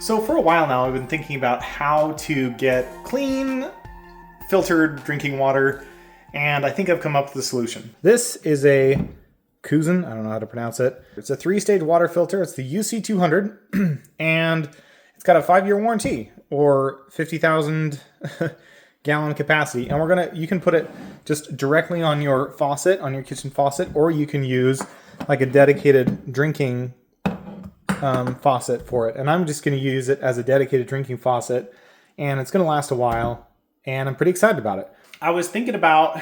So for a while now, I've been thinking about how to get clean, filtered drinking water, and I think I've come up with a solution. This is a CuZn, I don't know how to pronounce it. It's a 3-stage water filter. It's the UC-200, and it's got a 5-year warranty, or 50,000 gallon capacity. And you can put it just directly on your faucet, on your kitchen faucet, or you can use like a dedicated drinking faucet for it. And I'm just going to use it as a dedicated drinking faucet, and it's going to last a while, and I'm pretty excited about it. I was thinking about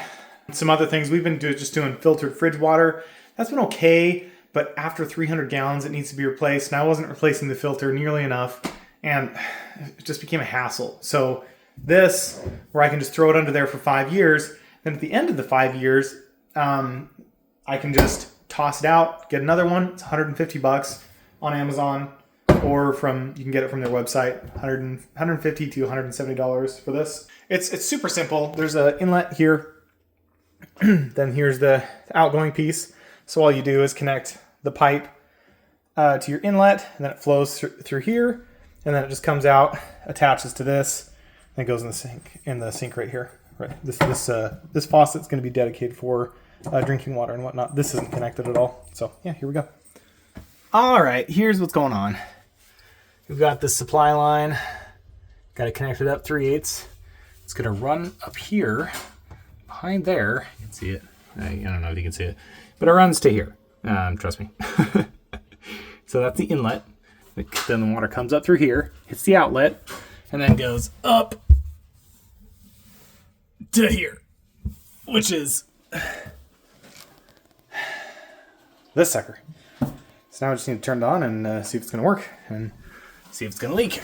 some other things. We've been just doing filtered fridge water. That's been okay, but after 300 gallons, it needs to be replaced. And I wasn't replacing the filter nearly enough, and it just became a hassle. So this, where I can just throw it under there for 5 years, then at the end of the 5 years, I can just toss it out, get another one. It's 150 bucks on Amazon, or you can get it from their website, 150 to $170 for this. It's super simple. There's an inlet here. Then here's the outgoing piece. So all you do is connect the pipe to your inlet, and then it flows through here, and then it just comes out, attaches to this, and it goes in the sink right here. Right. This faucet's going to be dedicated for drinking water and whatnot. This isn't connected at all. So yeah, here we go. All right, here's what's going on. We've got this supply line. Got it connected up 3/8. It's going to run up here, behind there. You can see it. I don't know if you can see it, but it runs to here. Trust me. So that's the inlet. Then the water comes up through here, hits the outlet, and then goes up to here, which is this sucker. So now I just need to turn it on and see if it's going to work and see if it's going to leak.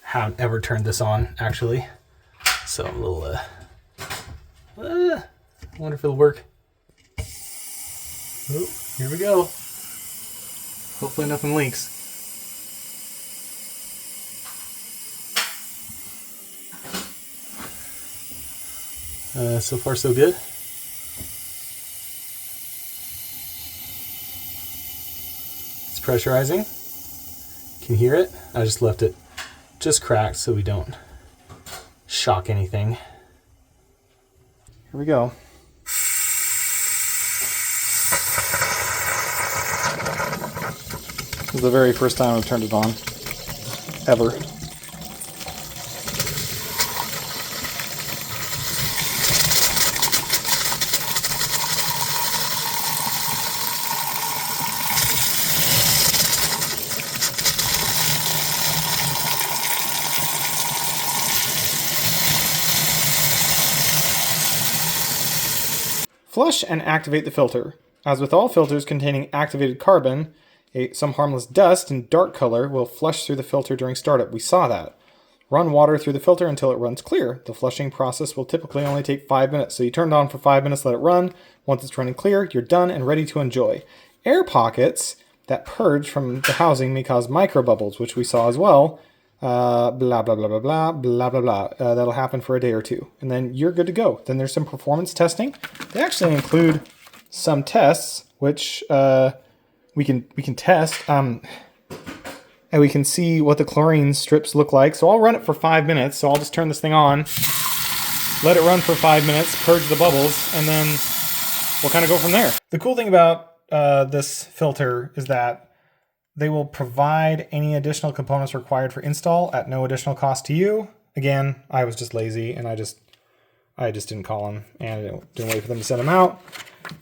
Haven't ever turned this on, actually. So I'm a little, I wonder if it'll work. Oh, here we go. Hopefully nothing leaks. So far so good. It's pressurizing. You can hear it. I just left it just cracked so we don't shock anything. Here we go. This is the very first time I've turned it on, ever. Flush and activate the filter. As with all filters containing activated carbon, some harmless dust in dark color will flush through the filter during startup. We saw that. Run water through the filter until it runs clear. The flushing process will typically only take 5 minutes. So you turn it on for 5 minutes, let it run. Once it's running clear, you're done and ready to enjoy. Air pockets that purge from the housing may cause micro bubbles, which we saw as well. Blah, blah, blah, blah, blah, blah, blah, blah. That'll happen for a day or two, and then you're good to go. Then there's some performance testing. They actually include some tests, which we can test, and we can see what the chlorine strips look like. So I'll run it for 5 minutes. So I'll just turn this thing on, let it run for 5 minutes, purge the bubbles, and then we'll kind of go from there. The cool thing about this filter is that they will provide any additional components required for install at no additional cost to you. Again, I was just lazy and I just didn't call them and didn't wait for them to send them out.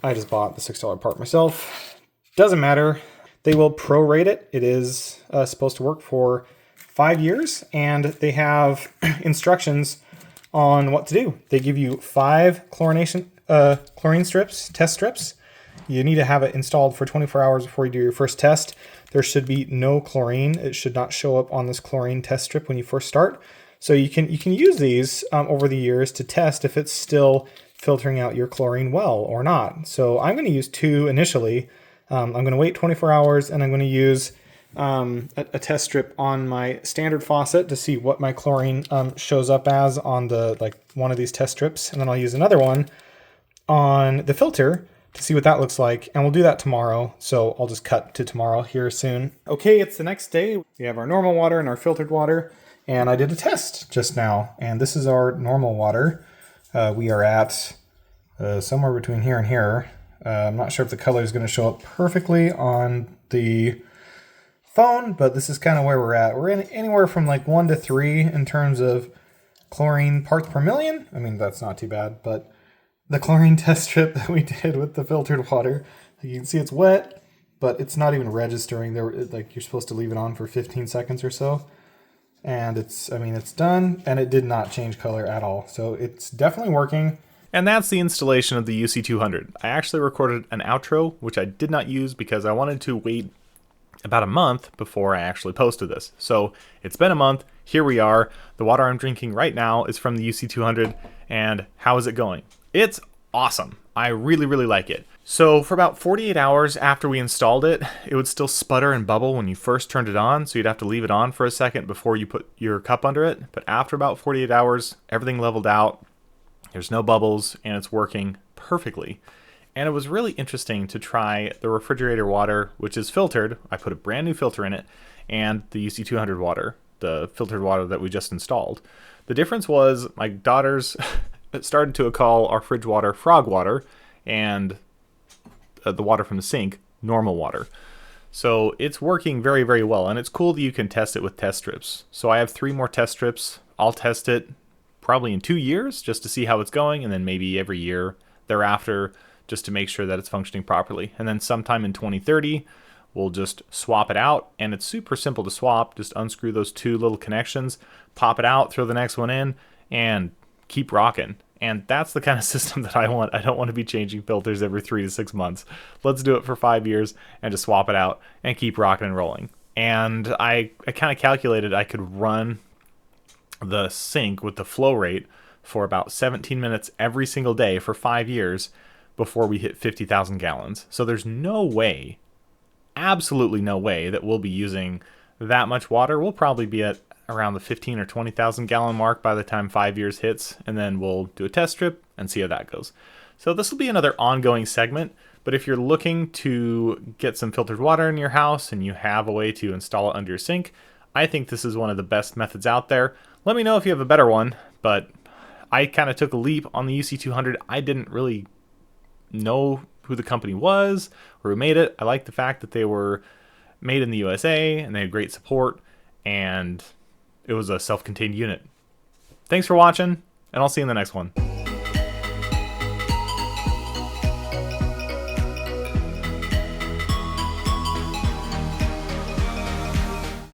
I just bought the $6 part myself. Doesn't matter. They will prorate it. It is supposed to work for 5 years, and they have instructions on what to do. They give you 5 chlorine strips, test strips. You need to have it installed for 24 hours before you do your first test. There should be no chlorine. It should not show up on this chlorine test strip when you first start. So you can use these over the years to test if it's still filtering out your chlorine well or not. So I'm going to use 2 initially. I'm going to wait 24 hours, and I'm going to use a test strip on my standard faucet to see what my chlorine shows up as on the one of these test strips, and then I'll use another one on the filter to see what that looks like, and we'll do that tomorrow, so I'll just cut to tomorrow here soon. Okay, it's the next day. We have our normal water and our filtered water, and I did a test just now, and this is our normal water. We are at somewhere between here and here. I'm not sure if the color is going to show up perfectly on the phone, but this is kind of where we're at. We're in anywhere from like 1 to 3 in terms of chlorine parts per million. I mean, that's not too bad, but the chlorine test strip that we did with the filtered water, you can see it's wet, but it's not even registering. Like, you're supposed to leave it on for 15 seconds or so. And it's done, and it did not change color at all. So it's definitely working. And that's the installation of the UC-200. I actually recorded an outro, which I did not use because I wanted to wait about a month before I actually posted this. So it's been a month. Here we are. The water I'm drinking right now is from the UC-200. And how is it going? It's awesome. I really, really like it. So for about 48 hours after we installed it, it would still sputter and bubble when you first turned it on. So you'd have to leave it on for a second before you put your cup under it. But after about 48 hours, everything leveled out. There's no bubbles, and it's working perfectly. And it was really interesting to try the refrigerator water, which is filtered. I put a brand new filter in it, and the UC-200 water, the filtered water that we just installed. The difference was my daughters started to call our fridge water frog water, and the water from the sink normal water. So it's working very, very well, and it's cool that you can test it with test strips. So I have 3 more test strips. I'll test it probably in 2 years just to see how it's going, and then maybe every year thereafter just to make sure that it's functioning properly. And then sometime in 2030, we'll just swap it out, and it's super simple to swap. Just unscrew those 2 little connections, pop it out, throw the next one in, and keep rocking. And that's the kind of system that I want. I don't want to be changing filters every 3 to 6 months. Let's do it for 5 years and just swap it out and keep rocking and rolling. And I kind of calculated I could run the sink with the flow rate for about 17 minutes every single day for 5 years before we hit 50,000 gallons. So there's no way, absolutely no way, that we'll be using that much water. We'll probably be at around the 15 or 20,000 gallon mark by the time 5 years hits, and then we'll do a test strip and see how that goes. So this will be another ongoing segment, but if you're looking to get some filtered water in your house and you have a way to install it under your sink, I think this is one of the best methods out there. Let me know if you have a better one, but I kind of took a leap on the UC-200. I didn't really know who the company was or who made it. I like the fact that they were made in the USA and they had great support, and it was a self-contained unit. Thanks for watching, and I'll see you in the next one.